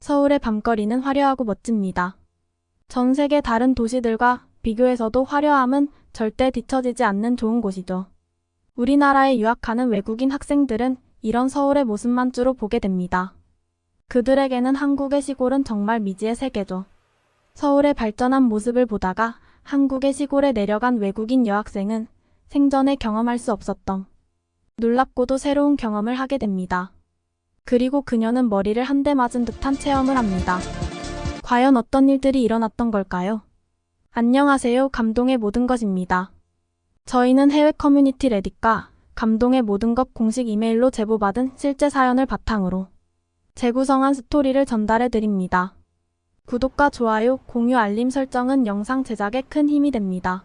서울의 밤거리는 화려하고 멋집니다. 전 세계 다른 도시들과 비교해서도 화려함은 절대 뒤처지지 않는 좋은 곳이죠. 우리나라에 유학하는 외국인 학생들은 이런 서울의 모습만 주로 보게 됩니다. 그들에게는 한국의 시골은 정말 미지의 세계죠. 서울의 발전한 모습을 보다가 한국의 시골에 내려간 외국인 여학생은 생전에 경험할 수 없었던 놀랍고도 새로운 경험을 하게 됩니다. 그리고 그녀는 머리를 한 대 맞은 듯한 체험을 합니다. 과연 어떤 일들이 일어났던 걸까요? 안녕하세요. 감동의 모든 것입니다. 저희는 해외 커뮤니티 레딧과 감동의 모든 것 공식 이메일로 제보받은 실제 사연을 바탕으로 재구성한 스토리를 전달해 드립니다. 구독과 좋아요, 공유, 알림 설정은 영상 제작에 큰 힘이 됩니다.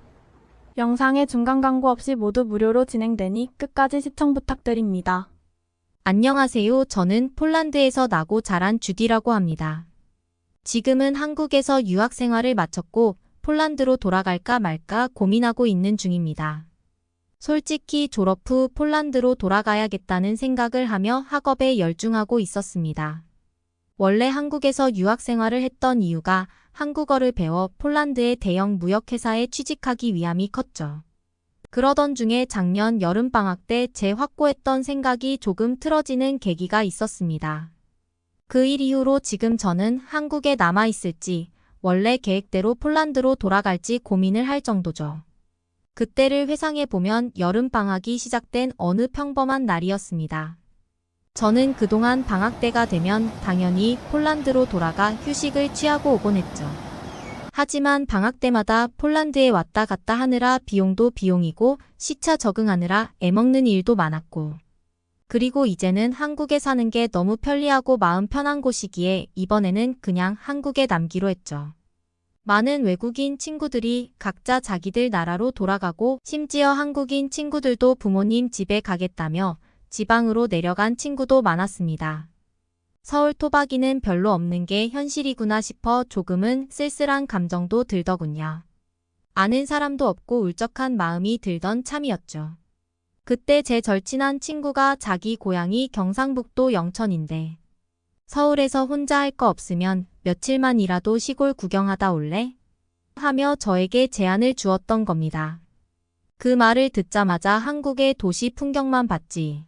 영상의 중간 광고 없이 모두 무료로 진행되니 끝까지 시청 부탁드립니다. 안녕하세요. 저는 폴란드에서 나고 자란 주디라고 합니다. 지금은 한국에서 유학 생활을 마쳤고 폴란드로 돌아갈까 말까 고민하고 있는 중입니다. 솔직히 졸업 후 폴란드로 돌아가야겠다는 생각을 하며 학업에 열중하고 있었습니다. 원래 한국에서 유학 생활을 했던 이유가 한국어를 배워 폴란드의 대형 무역회사에 취직하기 위함이 컸죠. 그러던 중에 작년 여름방학 때 제 확고했던 생각이 조금 틀어지는 계기가 있었습니다. 그 일 이후로 지금 저는 한국에 남아있을지 원래 계획대로 폴란드로 돌아갈지 고민을 할 정도죠. 그때를 회상해보면 여름방학이 시작된 어느 평범한 날이었습니다. 저는 그동안 방학 때가 되면 당연히 폴란드로 돌아가 휴식을 취하고 오곤 했죠. 하지만 방학 때마다 폴란드에 왔다 갔다 하느라 비용도 비용이고 시차 적응하느라 애먹는 일도 많았고 그리고 이제는 한국에 사는 게 너무 편리하고 마음 편한 곳이기에 이번에는 그냥 한국에 남기로 했죠. 많은 외국인 친구들이 각자 자기들 나라로 돌아가고 심지어 한국인 친구들도 부모님 집에 가겠다며 지방으로 내려간 친구도 많았습니다. 서울 토박이는 별로 없는 게 현실이구나 싶어 조금은 쓸쓸한 감정도 들더군요. 아는 사람도 없고 울적한 마음이 들던 참이었죠. 그때 제 절친한 친구가 자기 고향이 경상북도 영천인데 서울에서 혼자 할 거 없으면 며칠만이라도 시골 구경하다 올래? 하며 저에게 제안을 주었던 겁니다. 그 말을 듣자마자 한국의 도시 풍경만 봤지.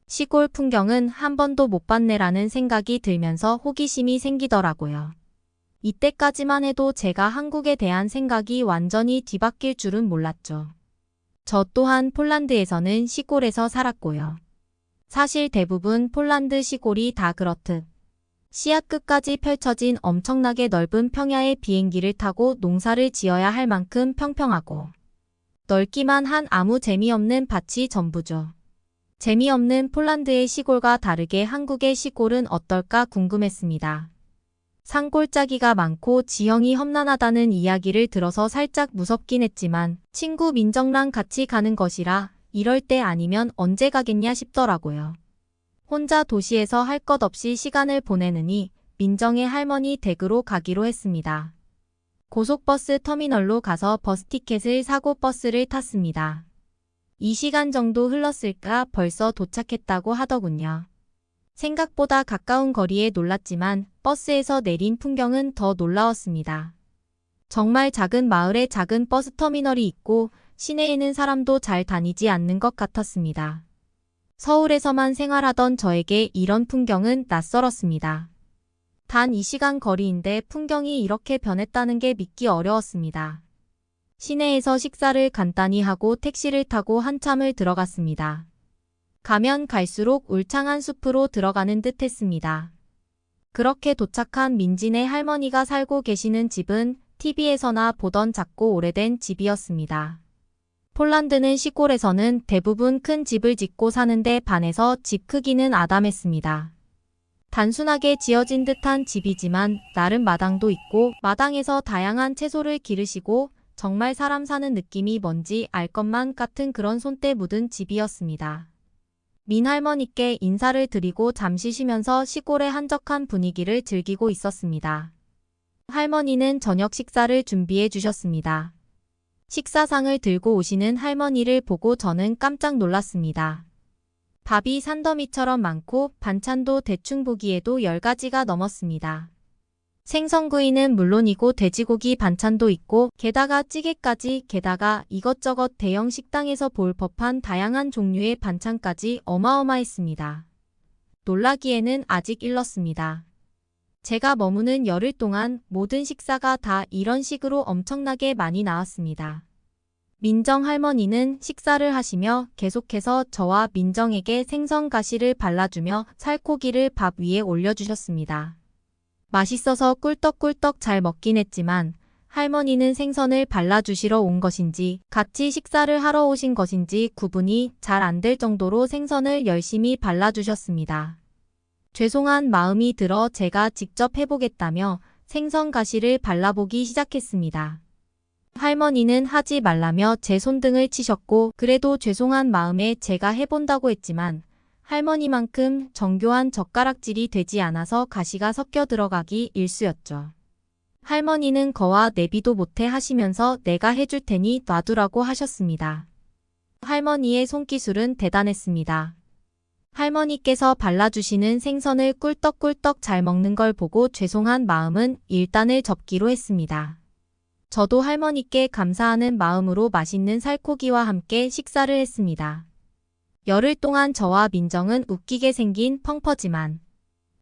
시골 풍경은 한 번도 못 봤네라는 생각이 들면서 호기심이 생기더라고요. 이때까지만 해도 제가 한국에 대한 생각이 완전히 뒤바뀔 줄은 몰랐죠. 저 또한 폴란드에서는 시골에서 살았고요. 사실 대부분 폴란드 시골이 다 그렇듯 씨앗 끝까지 펼쳐진 엄청나게 넓은 평야의 비행기를 타고 농사를 지어야 할 만큼 평평하고 넓기만 한 아무 재미없는 밭이 전부죠. 재미없는 폴란드의 시골과 다르게 한국의 시골은 어떨까 궁금했습니다. 산골짜기가 많고 지형이 험난하다는 이야기를 들어서 살짝 무섭긴 했지만 친구 민정랑 같이 가는 것이라 이럴 때 아니면 언제 가겠냐 싶더라고요. 혼자 도시에서 할 것 없이 시간을 보내느니 민정의 할머니 댁으로 가기로 했습니다. 고속버스 터미널로 가서 버스 티켓을 사고 버스를 탔습니다. 2시간 정도 흘렀을까 벌써 도착했다고 하더군요. 생각보다 가까운 거리에 놀랐지만 버스에서 내린 풍경은 더 놀라웠습니다. 정말 작은 마을에 작은 버스 터미널이 있고 시내에는 사람도 잘 다니지 않는 것 같았습니다. 서울에서만 생활하던 저에게 이런 풍경은 낯설었습니다. 단 2시간 거리인데 풍경이 이렇게 변했다는 게 믿기 어려웠습니다. 시내에서 식사를 간단히 하고 택시를 타고 한참을 들어갔습니다. 가면 갈수록 울창한 숲으로 들어가는 듯 했습니다. 그렇게 도착한 민진의 할머니가 살고 계시는 집은 TV에서나 보던 작고 오래된 집이었습니다. 폴란드는 시골에서는 대부분 큰 집을 짓고 사는데 반해서 집 크기는 아담했습니다. 단순하게 지어진 듯한 집이지만 나름 마당도 있고 마당에서 다양한 채소를 기르시고 정말 사람 사는 느낌이 뭔지 알 것만 같은 그런 손때 묻은 집이었습니다. 민할머니께 인사를 드리고 잠시 쉬면서 시골의 한적한 분위기를 즐기고 있었습니다. 할머니는 저녁 식사를 준비해 주셨습니다. 식사상을 들고 오시는 할머니를 보고 저는 깜짝 놀랐습니다. 밥이 산더미처럼 많고 반찬도 대충 보기에도 10가지가 넘었습니다. 생선구이는 물론이고 돼지고기 반찬도 있고 게다가 찌개까지 게다가 이것저것 대형 식당에서 볼 법한 다양한 종류의 반찬까지 어마어마했습니다. 놀라기에는 아직 일렀습니다. 제가 머무는 열흘 동안 모든 식사가 다 이런 식으로 엄청나게 많이 나왔습니다. 민정 할머니는 식사를 하시며 계속해서 저와 민정에게 생선 가시를 발라주며 살코기를 밥 위에 올려주셨습니다. 맛있어서 꿀떡꿀떡 잘 먹긴 했지만 할머니는 생선을 발라주시러 온 것인지 같이 식사를 하러 오신 것인지 구분이 잘 안 될 정도로 생선을 열심히 발라주셨습니다. 죄송한 마음이 들어 제가 직접 해보겠다며 생선 가시를 발라보기 시작했습니다. 할머니는 하지 말라며 제 손등을 치셨고 그래도 죄송한 마음에 제가 해본다고 했지만 할머니만큼 정교한 젓가락질이 되지 않아서 가시가 섞여 들어가기 일쑤였죠. 할머니는 거와 내비도 못해 하시면서 내가 해줄 테니 놔두라고 하셨습니다. 할머니의 손기술은 대단했습니다. 할머니께서 발라주시는 생선을 꿀떡꿀떡 잘 먹는 걸 보고 죄송한 마음은 일단을 접기로 했습니다. 저도 할머니께 감사하는 마음으로 맛있는 살코기와 함께 식사를 했습니다. 열흘 동안 저와 민정은 웃기게 생긴 펑퍼지만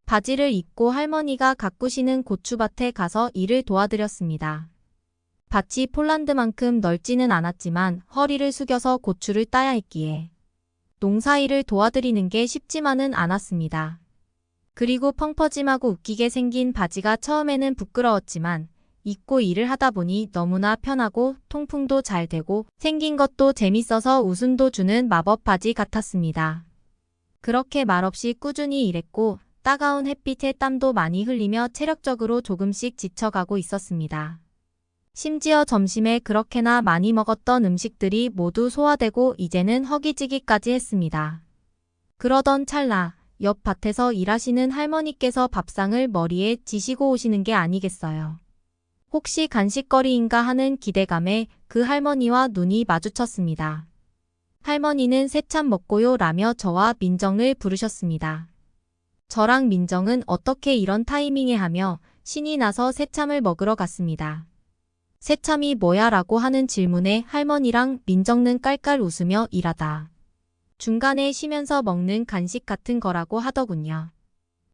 바지를 입고 할머니가 가꾸시는 고추밭에 가서 일을 도와드렸습니다. 밭이 폴란드만큼 넓지는 않았지만 허리를 숙여서 고추를 따야 했기에 농사일을 도와드리는 게 쉽지만은 않았습니다. 그리고 펑퍼짐하고 웃기게 생긴 바지가 처음에는 부끄러웠지만 입고 일을 하다 보니 너무나 편하고 통풍도 잘 되고 생긴 것도 재밌어서 웃음도 주는 마법 바지 같았습니다. 그렇게 말없이 꾸준히 일했고 따가운 햇빛에 땀도 많이 흘리며 체력적으로 조금씩 지쳐가고 있었습니다. 심지어 점심에 그렇게나 많이 먹었던 음식들이 모두 소화되고 이제는 허기지기까지 했습니다. 그러던 찰나 옆 밭에서 일하시는 할머니께서 밥상을 머리에 지시고 오시는 게 아니겠어요. 혹시 간식거리인가 하는 기대감에 그 할머니와 눈이 마주쳤습니다. 할머니는 새참 먹고요 라며 저와 민정을 부르셨습니다. 저랑 민정은 어떻게 이런 타이밍에 하며 신이 나서 새참을 먹으러 갔습니다. 새참이 뭐야 라고 하는 질문에 할머니랑 민정는 깔깔 웃으며 일하다 중간에 쉬면서 먹는 간식 같은 거라고 하더군요.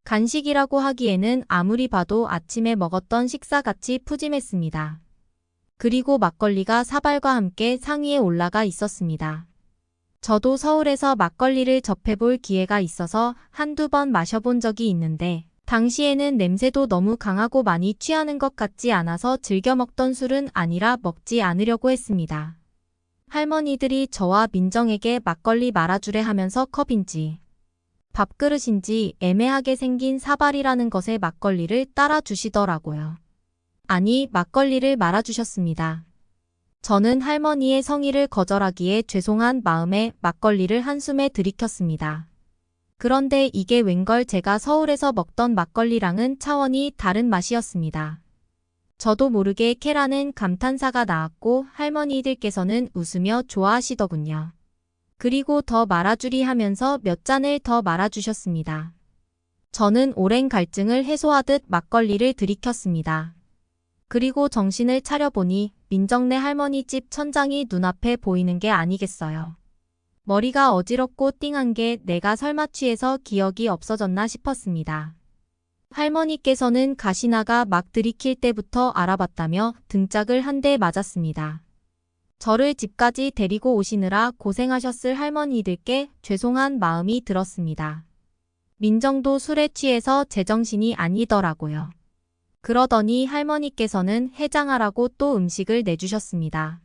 간식이라고 하기에는 아무리 봐도 아침에 먹었던 식사같이 푸짐했습니다. 그리고 막걸리가 사발과 함께 상위에 올라가 있었습니다. 저도 서울에서 막걸리를 접해볼 기회가 있어서 한두 번 마셔본 적이 있는데 당시에는 냄새도 너무 강하고 많이 취하는 것 같지 않아서 즐겨 먹던 술은 아니라 먹지 않으려고 했습니다. 할머니들이 저와 민정에게 막걸리 말아주래 하면서 컵인지 밥그릇인지 애매하게 생긴 사발이라는 것에 막걸리를 따라 주시더라고요. 아니, 막걸리를 말아주셨습니다. 저는 할머니의 성의를 거절하기에 죄송한 마음에 막걸리를 한숨에 들이켰습니다. 그런데 이게 웬걸 제가 서울에서 먹던 막걸리랑은 차원이 다른 맛이었습니다. 저도 모르게 캐라는 감탄사가 나왔고 할머니들께서는 웃으며 좋아하시더군요. 그리고 더 말아주리 하면서 몇 잔을 더 말아주셨습니다. 저는 오랜 갈증을 해소하듯 막걸리를 들이켰습니다. 그리고 정신을 차려보니 민정네 할머니 집 천장이 눈앞에 보이는 게 아니겠어요. 머리가 어지럽고 띵한 게 내가 설마 취해서 기억이 없어졌나 싶었습니다. 할머니께서는 가시나가 막 들이킬 때부터 알아봤다며 등짝을 한 대 맞았습니다. 저를 집까지 데리고 오시느라 고생하셨을 할머니들께 죄송한 마음이 들었습니다. 민정도 술에 취해서 제정신이 아니더라고요. 그러더니 할머니께서는 해장하라고 또 음식을 내주셨습니다.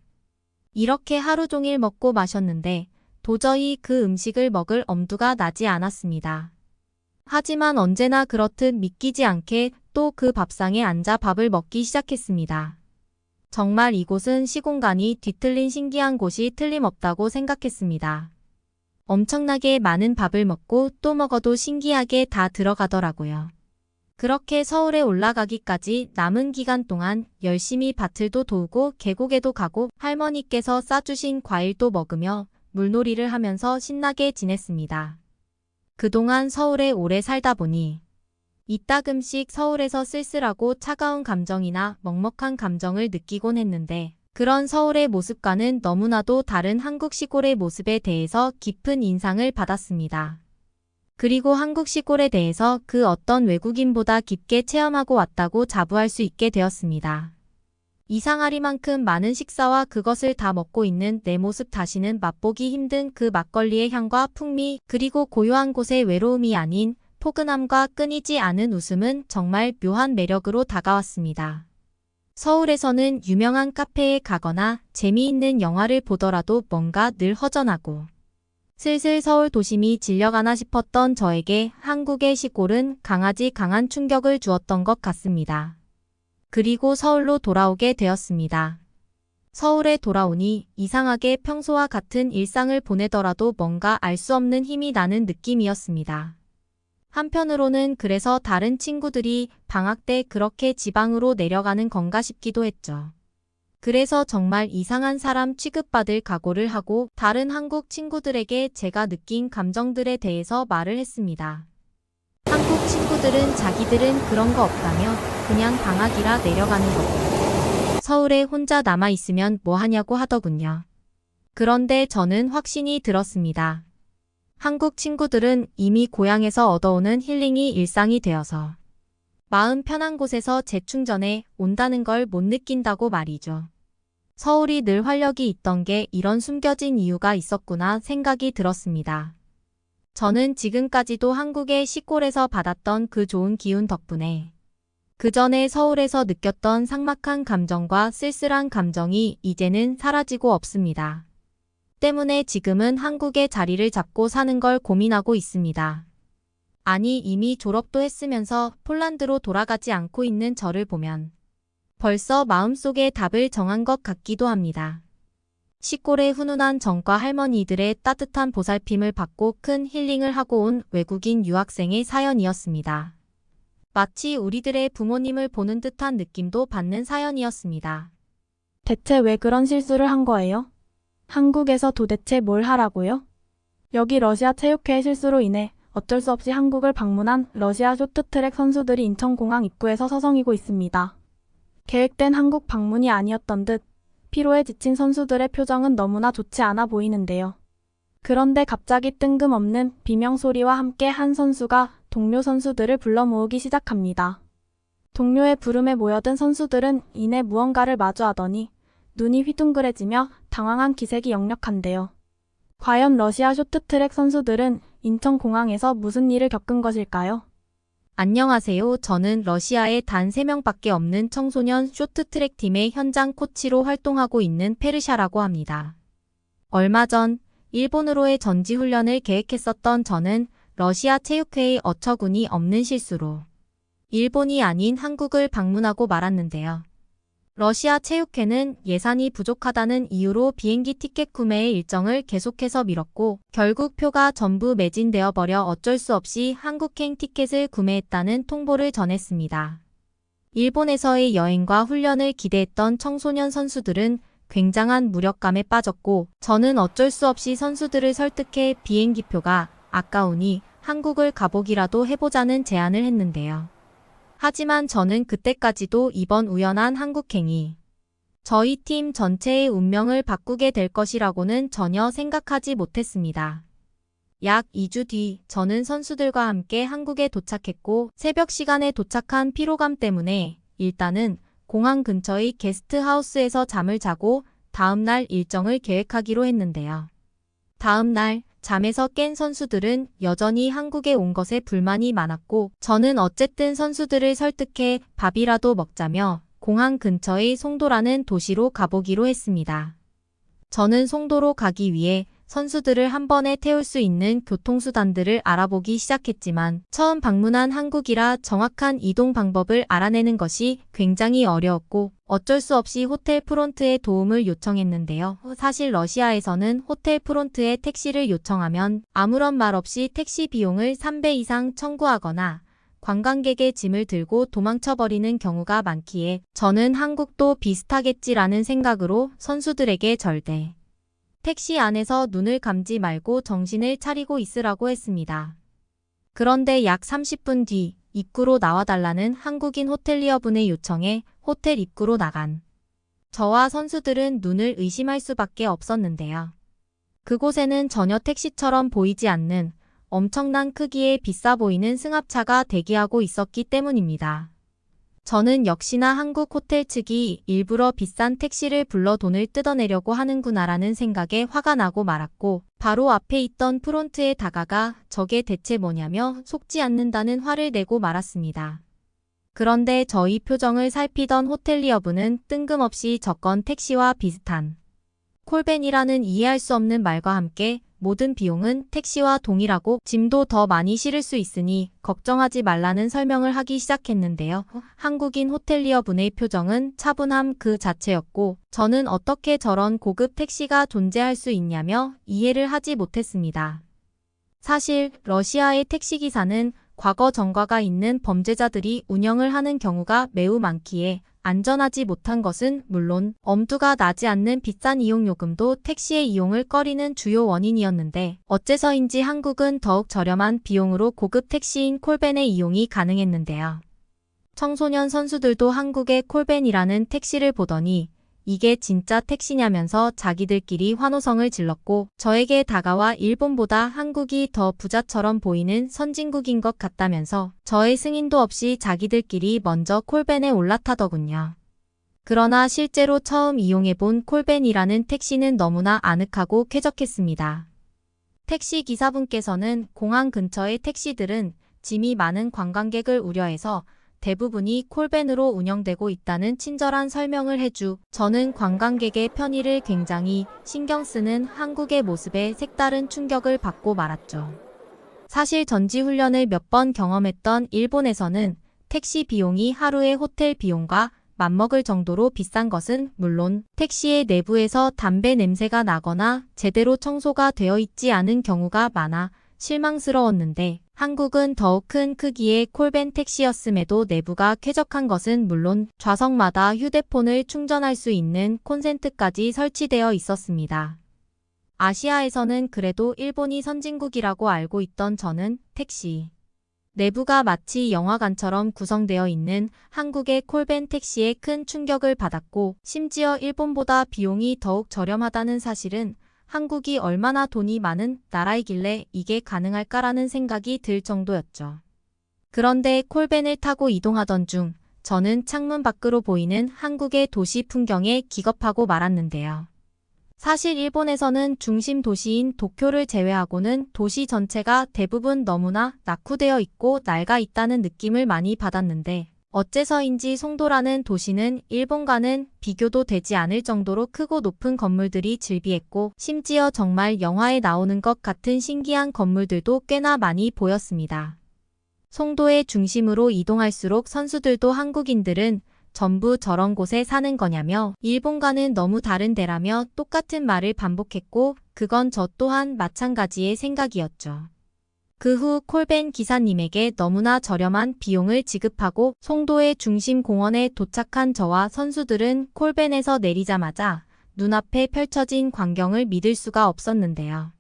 이렇게 하루 종일 먹고 마셨는데 도저히 그 음식을 먹을 엄두가 나지 않았습니다. 하지만 언제나 그렇듯 믿기지 않게 또 그 밥상에 앉아 밥을 먹기 시작했습니다. 정말 이곳은 시공간이 뒤틀린 신기한 곳이 틀림없다고 생각했습니다. 엄청나게 많은 밥을 먹고 또 먹어도 신기하게 다 들어가더라고요. 그렇게 서울에 올라가기까지 남은 기간 동안 열심히 밭을도 도우고 계곡에도 가고 할머니께서 싸주신 과일도 먹으며 물놀이를 하면서 신나게 지냈습니다. 그동안 서울에 오래 살다 보니 이따금씩 서울에서 쓸쓸하고 차가운 감정이나 먹먹한 감정을 느끼곤 했는데 그런 서울의 모습과는 너무나도 다른 한국 시골의 모습에 대해서 깊은 인상을 받았습니다. 그리고 한국 시골에 대해서 그 어떤 외국인보다 깊게 체험하고 왔다고 자부할 수 있게 되었습니다. 이상하리만큼 많은 식사와 그것을 다 먹고 있는 내 모습 다시는 맛보기 힘든 그 막걸리의 향과 풍미 그리고 고요한 곳의 외로움이 아닌 포근함과 끊이지 않은 웃음은 정말 묘한 매력으로 다가왔습니다. 서울에서는 유명한 카페에 가거나 재미있는 영화를 보더라도 뭔가 늘 허전하고 슬슬 서울 도심이 질려가나 싶었던 저에게 한국의 시골은 강한 충격을 주었던 것 같습니다. 그리고 서울로 돌아오게 되었습니다. 서울에 돌아오니 이상하게 평소와 같은 일상을 보내더라도 뭔가 알 수 없는 힘이 나는 느낌이었습니다. 한편으로는 그래서 다른 친구들이 방학 때 그렇게 지방으로 내려가는 건가 싶기도 했죠. 그래서 정말 이상한 사람 취급받을 각오를 하고 다른 한국 친구들에게 제가 느낀 감정들에 대해서 말을 했습니다. 한국 친구들은 자기들은 그런 거 없다며 그냥 방학이라 내려가는 거고 서울에 혼자 남아있으면 뭐 하냐고 하더군요. 그런데 저는 확신이 들었습니다. 한국 친구들은 이미 고향에서 얻어오는 힐링이 일상이 되어서 마음 편한 곳에서 재충전에 온다는 걸 못 느낀다고 말이죠. 서울이 늘 활력이 있던 게 이런 숨겨진 이유가 있었구나 생각이 들었습니다. 저는 지금까지도 한국의 시골에서 받았던 그 좋은 기운 덕분에 그 전에 서울에서 느꼈던 삭막한 감정과 쓸쓸한 감정이 이제는 사라지고 없습니다. 때문에 지금은 한국에 자리를 잡고 사는 걸 고민하고 있습니다. 아니 이미 졸업도 했으면서 폴란드로 돌아가지 않고 있는 저를 보면 벌써 마음속에 답을 정한 것 같기도 합니다. 시골의 훈훈한 정과 할머니들의 따뜻한 보살핌을 받고 큰 힐링을 하고 온 외국인 유학생의 사연이었습니다. 마치 우리들의 부모님을 보는 듯한 느낌도 받는 사연이었습니다. 대체 왜 그런 실수를 한 거예요? 한국에서 도대체 뭘 하라고요? 여기 러시아 체육회의 실수로 인해 어쩔 수 없이 한국을 방문한 러시아 쇼트트랙 선수들이 인천공항 입구에서 서성이고 있습니다. 계획된 한국 방문이 아니었던 듯 피로에 지친 선수들의 표정은 너무나 좋지 않아 보이는데요. 그런데 갑자기 뜬금없는 비명소리와 함께 한 선수가 동료 선수들을 불러 모으기 시작합니다. 동료의 부름에 모여든 선수들은 이내 무언가를 마주하더니 눈이 휘둥그레지며 당황한 기색이 역력한데요. 과연 러시아 쇼트트랙 선수들은 인천공항에서 무슨 일을 겪은 것일까요? 안녕하세요. 저는 러시아에 단 3명밖에 없는 청소년 쇼트트랙 팀의 현장 코치로 활동하고 있는 페르샤라고 합니다. 얼마 전 일본으로의 전지훈련을 계획했었던 저는 러시아 체육회의 어처구니 없는 실수로 일본이 아닌 한국을 방문하고 말았는데요. 러시아 체육회는 예산이 부족하다는 이유로 비행기 티켓 구매의 일정을 계속해서 미뤘고 결국 표가 전부 매진되어 버려 어쩔 수 없이 한국행 티켓을 구매했다는 통보를 전했습니다. 일본에서의 여행과 훈련을 기대했던 청소년 선수들은 굉장한 무력감에 빠졌고 저는 어쩔 수 없이 선수들을 설득해 비행기 표가 아까우니 한국을 가보기라도 해보자는 제안을 했는데요. 하지만 저는 그때까지도 이번 우연한 한국행이 저희 팀 전체의 운명을 바꾸게 될 것이라고는 전혀 생각하지 못했습니다. 약 2주 뒤 저는 선수들과 함께 한국에 도착했고 새벽 시간에 도착한 피로감 때문에 일단은 공항 근처의 게스트하우스에서 잠을 자고 다음날 일정을 계획하기로 했는데요. 다음날 잠에서 깬 선수들은 여전히 한국에 온 것에 불만이 많았고 저는 어쨌든 선수들을 설득해 밥이라도 먹자며 공항 근처의 송도라는 도시로 가보기로 했습니다. 저는 송도로 가기 위해 선수들을 한 번에 태울 수 있는 교통수단들을 알아보기 시작했지만 처음 방문한 한국이라 정확한 이동 방법을 알아내는 것이 굉장히 어려웠고 어쩔 수 없이 호텔 프론트에 도움을 요청했는데요. 사실 러시아에서는 호텔 프론트에 택시를 요청하면 아무런 말 없이 택시 비용을 3배 이상 청구하거나 관광객의 짐을 들고 도망쳐버리는 경우가 많기에 저는 한국도 비슷하겠지라는 생각으로 선수들에게 절대 택시 안에서 눈을 감지 말고 정신을 차리고 있으라고 했습니다. 그런데 약 30분 뒤 입구로 나와달라는 한국인 호텔리어분의 요청에 호텔 입구로 나간 저와 선수들은 눈을 의심할 수밖에 없었는데요. 그곳에는 전혀 택시처럼 보이지 않는 엄청난 크기의 비싸 보이는 승합차가 대기하고 있었기 때문입니다. 저는 역시나 한국 호텔 측이 일부러 비싼 택시를 불러 돈을 뜯어내려고 하는구나라는 생각에 화가 나고 말았고, 바로 앞에 있던 프론트에 다가가 저게 대체 뭐냐며 속지 않는다는 화를 내고 말았습니다. 그런데 저희 표정을 살피던 호텔리어분은 뜬금없이 저건 택시와 비슷한 콜벤이라는 이해할 수 없는 말과 함께 모든 비용은 택시와 동일하고 짐도 더 많이 실을 수 있으니 걱정하지 말라는 설명을 하기 시작했는데요. 한국인 호텔리어분의 표정은 차분함 그 자체였고, 저는 어떻게 저런 고급 택시가 존재할 수 있냐며 이해를 하지 못했습니다. 사실 러시아의 택시기사는 과거 전과가 있는 범죄자들이 운영을 하는 경우가 매우 많기에 안전하지 못한 것은 물론 엄두가 나지 않는 비싼 이용요금도 택시의 이용을 꺼리는 주요 원인이었는데, 어째서인지 한국은 더욱 저렴한 비용으로 고급 택시인 콜벤의 이용이 가능했는데요. 청소년 선수들도 한국의 콜벤이라는 택시를 보더니 이게 진짜 택시냐면서 자기들끼리 환호성을 질렀고, 저에게 다가와 일본보다 한국이 더 부자처럼 보이는 선진국인 것 같다면서 저의 승인도 없이 자기들끼리 먼저 콜벤에 올라타더군요. 그러나 실제로 처음 이용해본 콜벤이라는 택시는 너무나 아늑하고 쾌적했습니다. 택시 기사분께서는 공항 근처의 택시들은 짐이 많은 관광객을 우려해서 대부분이 콜벤으로 운영되고 있다는 친절한 설명을 해주, 저는 관광객의 편의를 굉장히 신경 쓰는 한국의 모습에 색다른 충격을 받고 말았죠. 사실 전지훈련을 몇 번 경험했던 일본에서는 택시 비용이 하루의 호텔 비용과 맞먹을 정도로 비싼 것은 물론 택시의 내부에서 담배 냄새가 나거나 제대로 청소가 되어 있지 않은 경우가 많아 실망스러웠는데, 한국은 더욱 큰 크기의 콜벤 택시였음에도 내부가 쾌적한 것은 물론 좌석마다 휴대폰을 충전할 수 있는 콘센트까지 설치되어 있었습니다. 아시아에서는 그래도 일본이 선진국이라고 알고 있던 저는 택시 내부가 마치 영화관처럼 구성되어 있는 한국의 콜벤 택시에 큰 충격을 받았고, 심지어 일본보다 비용이 더욱 저렴하다는 사실은 한국이 얼마나 돈이 많은 나라이길래 이게 가능할까라는 생각이 들 정도였죠. 그런데 콜벤을 타고 이동하던 중 저는 창문 밖으로 보이는 한국의 도시 풍경에 기겁하고 말았는데요. 사실 일본에서는 중심 도시인 도쿄를 제외하고는 도시 전체가 대부분 너무나 낙후되어 있고 낡아 있다는 느낌을 많이 받았는데, 어째서인지 송도라는 도시는 일본과는 비교도 되지 않을 정도로 크고 높은 건물들이 즐비했고, 심지어 정말 영화에 나오는 것 같은 신기한 건물들도 꽤나 많이 보였습니다. 송도의 중심으로 이동할수록 선수들도 한국인들은 전부 저런 곳에 사는 거냐며 일본과는 너무 다른 데라며 똑같은 말을 반복했고, 그건 저 또한 마찬가지의 생각이었죠. 그 후 콜벤 기사님에게 너무나 저렴한 비용을 지급하고 송도의 중심 공원에 도착한 저와 선수들은 콜벤에서 내리자마자 눈앞에 펼쳐진 광경을 믿을 수가 없었는데요.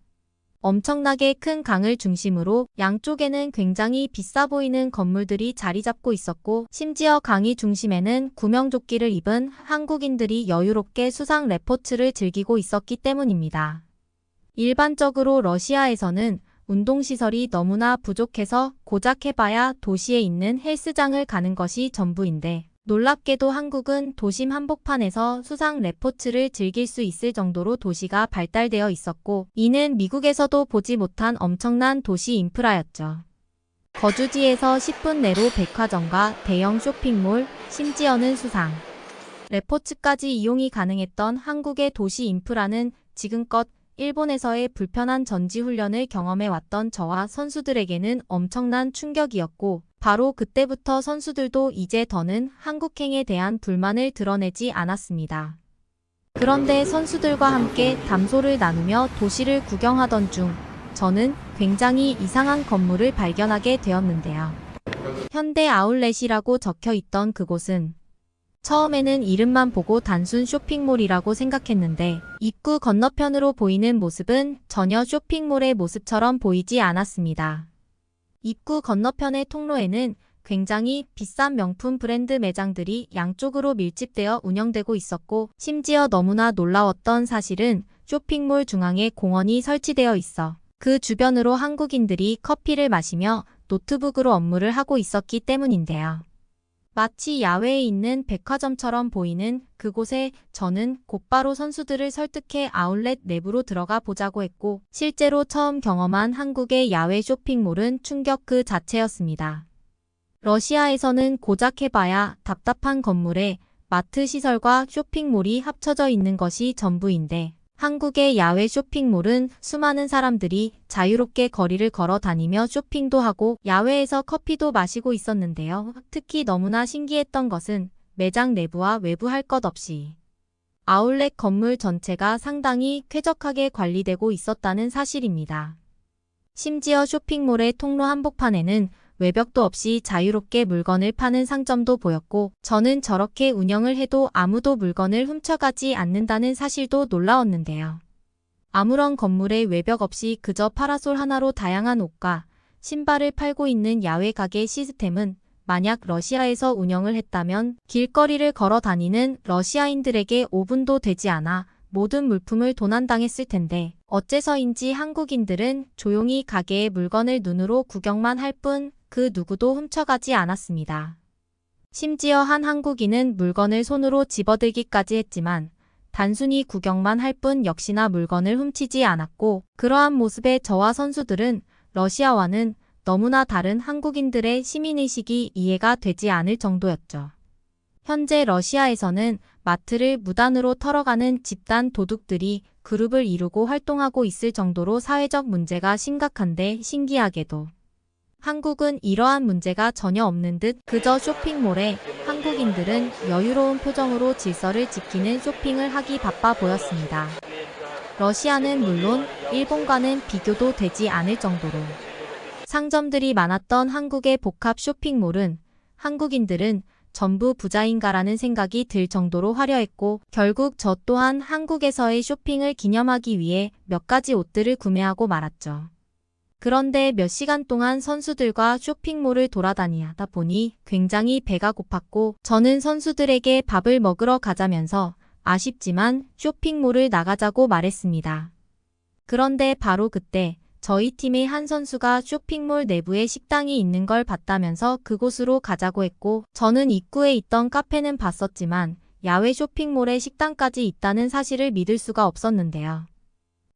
엄청나게 큰 강을 중심으로 양쪽에는 굉장히 비싸 보이는 건물들이 자리 잡고 있었고, 심지어 강의 중심에는 구명조끼를 입은 한국인들이 여유롭게 수상 레포츠를 즐기고 있었기 때문입니다. 일반적으로 러시아에서는 운동시설이 너무나 부족해서 고작 해봐야 도시에 있는 헬스장을 가는 것이 전부인데, 놀랍게도 한국은 도심 한복판에서 수상 레포츠를 즐길 수 있을 정도로 도시가 발달되어 있었고, 이는 미국에서도 보지 못한 엄청난 도시 인프라였죠. 거주지에서 10분 내로 백화점과 대형 쇼핑몰, 심지어는 수상 레포츠까지 이용이 가능했던 한국의 도시 인프라는 지금껏 일본에서의 불편한 전지훈련을 경험해왔던 저와 선수들에게는 엄청난 충격이었고, 바로 그때부터 선수들도 이제 더는 한국행에 대한 불만을 드러내지 않았습니다. 그런데 선수들과 함께 담소를 나누며 도시를 구경하던 중 저는 굉장히 이상한 건물을 발견하게 되었는데요. 현대 아울렛이라고 적혀 있던 그곳은 처음에는 이름만 보고 단순 쇼핑몰이라고 생각했는데, 입구 건너편으로 보이는 모습은 전혀 쇼핑몰의 모습처럼 보이지 않았습니다. 입구 건너편의 통로에는 굉장히 비싼 명품 브랜드 매장들이 양쪽으로 밀집되어 운영되고 있었고, 심지어 너무나 놀라웠던 사실은 쇼핑몰 중앙에 공원이 설치되어 있어 그 주변으로 한국인들이 커피를 마시며 노트북으로 업무를 하고 있었기 때문인데요. 마치 야외에 있는 백화점처럼 보이는 그곳에 저는 곧바로 선수들을 설득해 아울렛 내부로 들어가 보자고 했고, 실제로 처음 경험한 한국의 야외 쇼핑몰은 충격 그 자체였습니다. 러시아에서는 고작 해봐야 답답한 건물에 마트 시설과 쇼핑몰이 합쳐져 있는 것이 전부인데, 한국의 야외 쇼핑몰은 수많은 사람들이 자유롭게 거리를 걸어 다니며 쇼핑도 하고 야외에서 커피도 마시고 있었는데요. 특히 너무나 신기했던 것은 매장 내부와 외부 할 것 없이 아울렛 건물 전체가 상당히 쾌적하게 관리되고 있었다는 사실입니다. 심지어 쇼핑몰의 통로 한복판에는 외벽도 없이 자유롭게 물건을 파는 상점도 보였고, 저는 저렇게 운영을 해도 아무도 물건을 훔쳐가지 않는다는 사실도 놀라웠는데요. 아무런 건물에 외벽 없이 그저 파라솔 하나로 다양한 옷과 신발을 팔고 있는 야외 가게 시스템은 만약 러시아에서 운영을 했다면 길거리를 걸어 다니는 러시아인들에게 5분도 되지 않아 모든 물품을 도난당했을 텐데, 어째서인지 한국인들은 조용히 가게의 물건을 눈으로 구경만 할 뿐 그 누구도 훔쳐가지 않았습니다. 심지어 한 한국인은 물건을 손으로 집어들기까지 했지만 단순히 구경만 할 뿐 역시나 물건을 훔치지 않았고, 그러한 모습에 저와 선수들은 러시아와는 너무나 다른 한국인들의 시민의식이 이해가 되지 않을 정도였죠. 현재 러시아에서는 마트를 무단으로 털어가는 집단 도둑들이 그룹을 이루고 활동하고 있을 정도로 사회적 문제가 심각한데, 신기하게도 한국은 이러한 문제가 전혀 없는 듯 그저 쇼핑몰에 한국인들은 여유로운 표정으로 질서를 지키는 쇼핑을 하기 바빠 보였습니다. 러시아는 물론 일본과는 비교도 되지 않을 정도로 상점들이 많았던 한국의 복합 쇼핑몰은 한국인들은 전부 부자인가라는 생각이 들 정도로 화려했고, 결국 저 또한 한국에서의 쇼핑을 기념하기 위해 몇 가지 옷들을 구매하고 말았죠. 그런데 몇 시간 동안 선수들과 쇼핑몰을 돌아다니다 보니 굉장히 배가 고팠고, 저는 선수들에게 밥을 먹으러 가자면서 아쉽지만 쇼핑몰을 나가자고 말했습니다. 그런데 바로 그때 저희 팀의 한 선수가 쇼핑몰 내부에 식당이 있는 걸 봤다면서 그곳으로 가자고 했고, 저는 입구에 있던 카페는 봤었지만 야외 쇼핑몰에 식당까지 있다는 사실을 믿을 수가 없었는데요.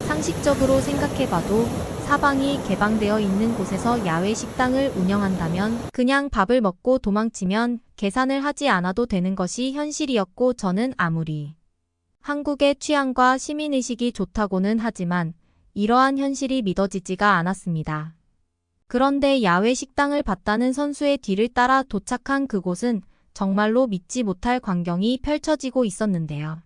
상식적으로 생각해봐도 사방이 개방되어 있는 곳에서 야외 식당을 운영한다면 그냥 밥을 먹고 도망치면 계산을 하지 않아도 되는 것이 현실이었고, 저는 아무리 한국의 취향과 시민의식이 좋다고는 하지만 이러한 현실이 믿어지지가 않았습니다. 그런데 야외 식당을 봤다는 선수의 뒤를 따라 도착한 그곳은 정말로 믿지 못할 광경이 펼쳐지고 있었는데요.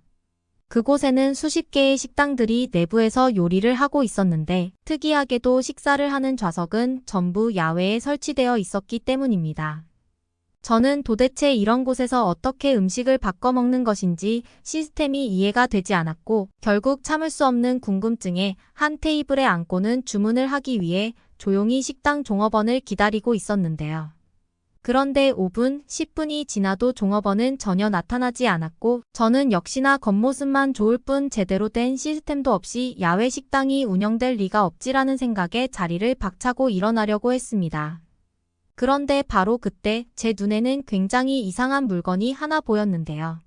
그곳에는 수십 개의 식당들이 내부에서 요리를 하고 있었는데, 특이하게도 식사를 하는 좌석은 전부 야외에 설치되어 있었기 때문입니다. 저는 도대체 이런 곳에서 어떻게 음식을 바꿔 먹는 것인지 시스템이 이해가 되지 않았고, 결국 참을 수 없는 궁금증에 한 테이블에 앉고는 주문을 하기 위해 조용히 식당 종업원을 기다리고 있었는데요. 그런데 5분, 10분이 지나도 종업원은 전혀 나타나지 않았고, 저는 역시나 겉모습만 좋을 뿐 제대로 된 시스템도 없이 야외 식당이 운영될 리가 없지라는 생각에 자리를 박차고 일어나려고 했습니다. 그런데 바로 그때 제 눈에는 굉장히 이상한 물건이 하나 보였는데요.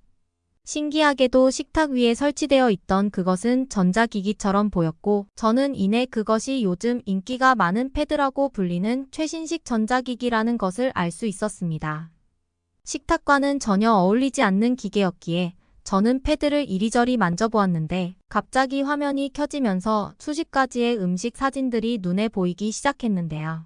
신기하게도 식탁 위에 설치되어 있던 그것은 전자기기처럼 보였고, 저는 이내 그것이 요즘 인기가 많은 패드라고 불리는 최신식 전자기기라는 것을 알 수 있었습니다. 식탁과는 전혀 어울리지 않는 기계였기에 저는 패드를 이리저리 만져보았는데, 갑자기 화면이 켜지면서 수십 가지의 음식 사진들이 눈에 보이기 시작했는데요.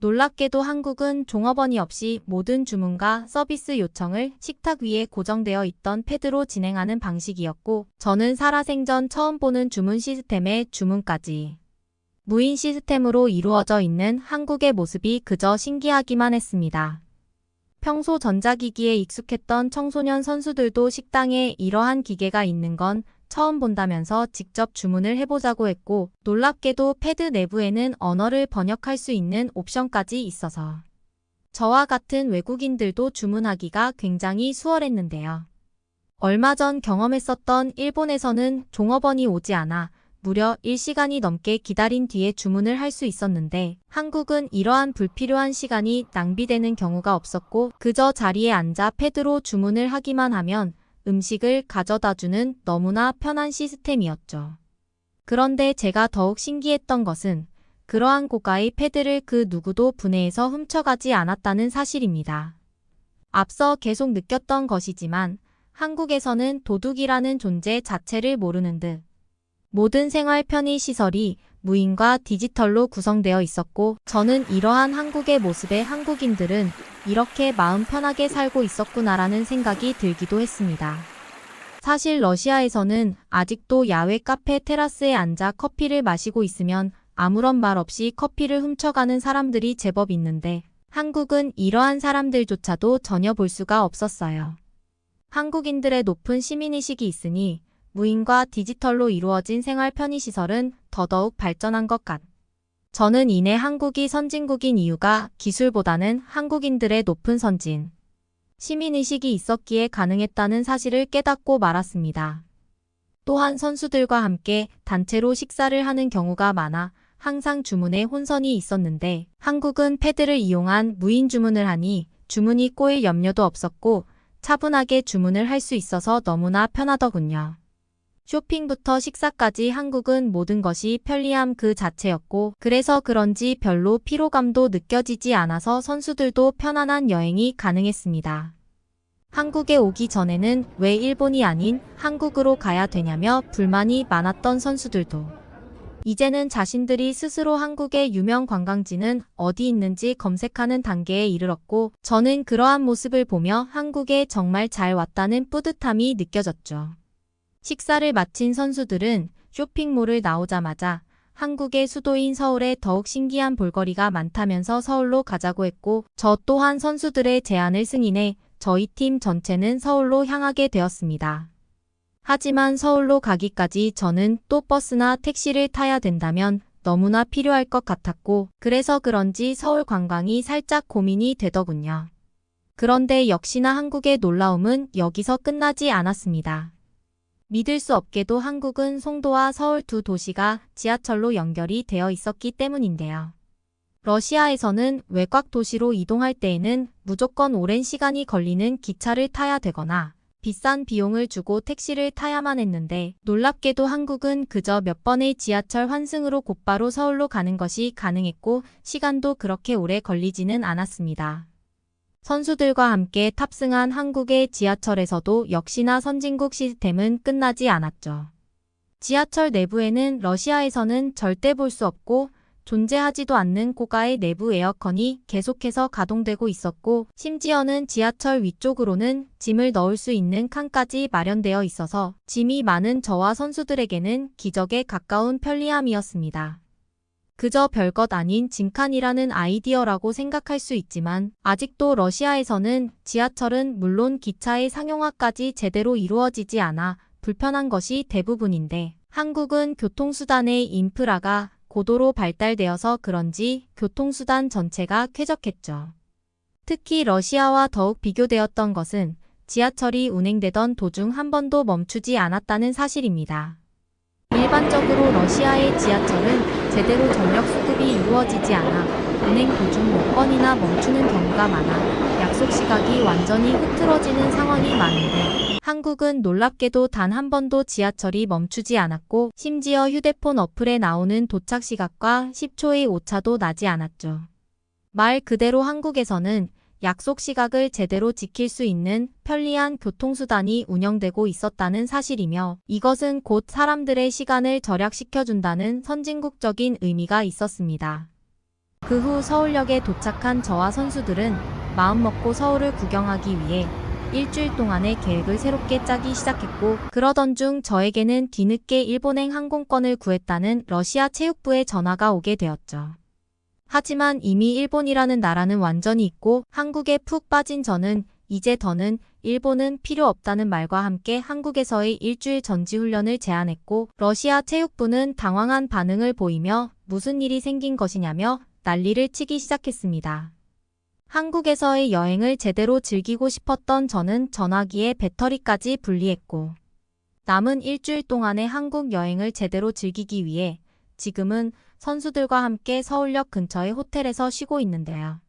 놀랍게도 한국은 종업원이 없이 모든 주문과 서비스 요청을 식탁 위에 고정되어 있던 패드로 진행하는 방식이었고, 저는 살아생전 처음 보는 주문 시스템의 주문까지 무인 시스템으로 이루어져 있는 한국의 모습이 그저 신기하기만 했습니다. 평소 전자기기에 익숙했던 청소년 선수들도 식당에 이러한 기계가 있는 건 처음 본다면서 직접 주문을 해보자고 했고, 놀랍게도 패드 내부에는 언어를 번역할 수 있는 옵션까지 있어서 저와 같은 외국인들도 주문하기가 굉장히 수월했는데요. 얼마 전 경험했었던 일본에서는 종업원이 오지 않아 무려 1시간이 넘게 기다린 뒤에 주문을 할 수 있었는데, 한국은 이러한 불필요한 시간이 낭비되는 경우가 없었고, 그저 자리에 앉아 패드로 주문을 하기만 하면 음식을 가져다주는 너무나 편한 시스템이었죠. 그런데 제가 더욱 신기했던 것은 그러한 고가의 패드를 그 누구도 분해해서 훔쳐가지 않았다는 사실입니다. 앞서 계속 느꼈던 것이지만 한국에서는 도둑이라는 존재 자체를 모르는 듯 모든 생활 편의 시설이 무인과 디지털로 구성되어 있었고, 저는 이러한 한국의 모습에 한국인들은 이렇게 마음 편하게 살고 있었구나라는 생각이 들기도 했습니다. 사실 러시아에서는 아직도 야외 카페 테라스에 앉아 커피를 마시고 있으면 아무런 말 없이 커피를 훔쳐가는 사람들이 제법 있는데, 한국은 이러한 사람들조차도 전혀 볼 수가 없었어요. 한국인들의 높은 시민의식이 있으니 무인과 디지털로 이루어진 생활 편의시설은 더더욱 발전한 것 같. 저는 이내 한국이 선진국인 이유가 기술보다는 한국인들의 높은 선진, 시민의식이 있었기에 가능했다는 사실을 깨닫고 말았습니다. 또한 선수들과 함께 단체로 식사를 하는 경우가 많아 항상 주문에 혼선이 있었는데, 한국은 패드를 이용한 무인 주문을 하니 주문이 꼬일 염려도 없었고 차분하게 주문을 할 수 있어서 너무나 편하더군요. 쇼핑부터 식사까지 한국은 모든 것이 편리함 그 자체였고, 그래서 그런지 별로 피로감도 느껴지지 않아서 선수들도 편안한 여행이 가능했습니다. 한국에 오기 전에는 왜 일본이 아닌 한국으로 가야 되냐며 불만이 많았던 선수들도 이제는 자신들이 스스로 한국의 유명 관광지는 어디 있는지 검색하는 단계에 이르렀고, 저는 그러한 모습을 보며 한국에 정말 잘 왔다는 뿌듯함이 느껴졌죠. 식사를 마친 선수들은 쇼핑몰을 나오자마자 한국의 수도인 서울에 더욱 신기한 볼거리가 많다면서 서울로 가자고 했고, 저 또한 선수들의 제안을 승인해 저희 팀 전체는 서울로 향하게 되었습니다. 하지만 서울로 가기까지 저는 또 버스나 택시를 타야 된다면 너무나 필요할 것 같았고, 그래서 그런지 서울 관광이 살짝 고민이 되더군요. 그런데 역시나 한국의 놀라움은 여기서 끝나지 않았습니다. 믿을 수 없게도 한국은 송도와 서울 두 도시가 지하철로 연결이 되어 있었기 때문인데요. 러시아에서는 외곽 도시로 이동할 때에는 무조건 오랜 시간이 걸리는 기차를 타야 되거나 비싼 비용을 주고 택시를 타야만 했는데, 놀랍게도 한국은 그저 몇 번의 지하철 환승으로 곧바로 서울로 가는 것이 가능했고 시간도 그렇게 오래 걸리지는 않았습니다. 선수들과 함께 탑승한 한국의 지하철에서도 역시나 선진국 시스템은 끝나지 않았죠. 지하철 내부에는 러시아에서는 절대 볼 수 없고 존재하지도 않는 고가의 내부 에어컨이 계속해서 가동되고 있었고, 심지어는 지하철 위쪽으로는 짐을 넣을 수 있는 칸까지 마련되어 있어서 짐이 많은 저와 선수들에게는 기적에 가까운 편리함이었습니다. 그저 별것 아닌 짐칸이라는 아이디어라고 생각할 수 있지만, 아직도 러시아에서는 지하철은 물론 기차의 상용화까지 제대로 이루어지지 않아 불편한 것이 대부분인데, 한국은 교통수단의 인프라가 고도로 발달되어서 그런지 교통수단 전체가 쾌적했죠. 특히 러시아와 더욱 비교되었던 것은 지하철이 운행되던 도중 한 번도 멈추지 않았다는 사실입니다. 일반적으로 러시아의 지하철은 제대로 전력 수급이 이루어지지 않아 운행 도중 몇 번이나 멈추는 경우가 많아 약속 시각이 완전히 흐트러지는 상황이 많은데, 한국은 놀랍게도 단 한 번도 지하철이 멈추지 않았고 심지어 휴대폰 어플에 나오는 도착 시각과 10초의 오차도 나지 않았죠. 말 그대로 한국에서는 약속 시각을 제대로 지킬 수 있는 편리한 교통수단이 운영되고 있었다는 사실이며, 이것은 곧 사람들의 시간을 절약시켜준다는 선진국적인 의미가 있었습니다. 그 후 서울역에 도착한 저와 선수들은 마음먹고 서울을 구경하기 위해 일주일 동안의 계획을 새롭게 짜기 시작했고, 그러던 중 저에게는 뒤늦게 일본행 항공권을 구했다는 러시아 체육부의 전화가 오게 되었죠. 하지만 이미 일본이라는 나라는 완전히 잊고 한국에 푹 빠진 저는 이제 더는 일본은 필요 없다는 말과 함께 한국에서의 일주일 전지훈련을 제안했고 러시아 체육부는 당황한 반응을 보이며 무슨 일이 생긴 것이냐며 난리를 치기 시작했습니다. 한국에서의 여행을 제대로 즐기고 싶었던 저는 전화기에 배터리까지 분리했고 남은 일주일 동안의 한국 여행을 제대로 즐기기 위해 지금은 선수들과 함께 서울역 근처의 호텔에서 쉬고 있는데요.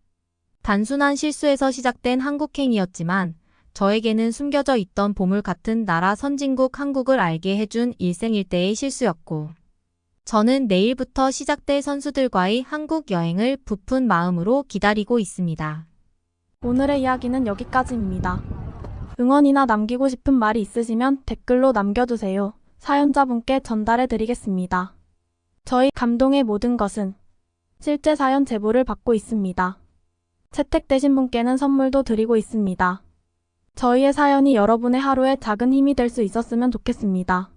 단순한 실수에서 시작된 한국행이었지만 저에게는 숨겨져 있던 보물 같은 나라 선진국 한국을 알게 해준 일생일대의 실수였고 저는 내일부터 시작될 선수들과의 한국 여행을 부푼 마음으로 기다리고 있습니다. 오늘의 이야기는 여기까지입니다. 응원이나 남기고 싶은 말이 있으시면 댓글로 남겨주세요. 사연자분께 전달해 드리겠습니다. 저희 감동의 모든 것은 실제 사연 제보를 받고 있습니다. 채택되신 분께는 선물도 드리고 있습니다. 저희의 사연이 여러분의 하루에 작은 힘이 될 수 있었으면 좋겠습니다.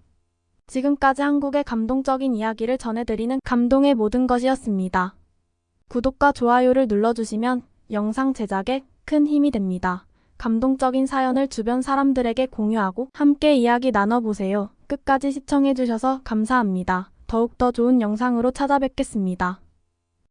지금까지 한국의 감동적인 이야기를 전해드리는 감동의 모든 것이었습니다. 구독과 좋아요를 눌러주시면 영상 제작에 큰 힘이 됩니다. 감동적인 사연을 주변 사람들에게 공유하고 함께 이야기 나눠보세요. 끝까지 시청해주셔서 감사합니다. 더욱더 좋은 영상으로 찾아뵙겠습니다.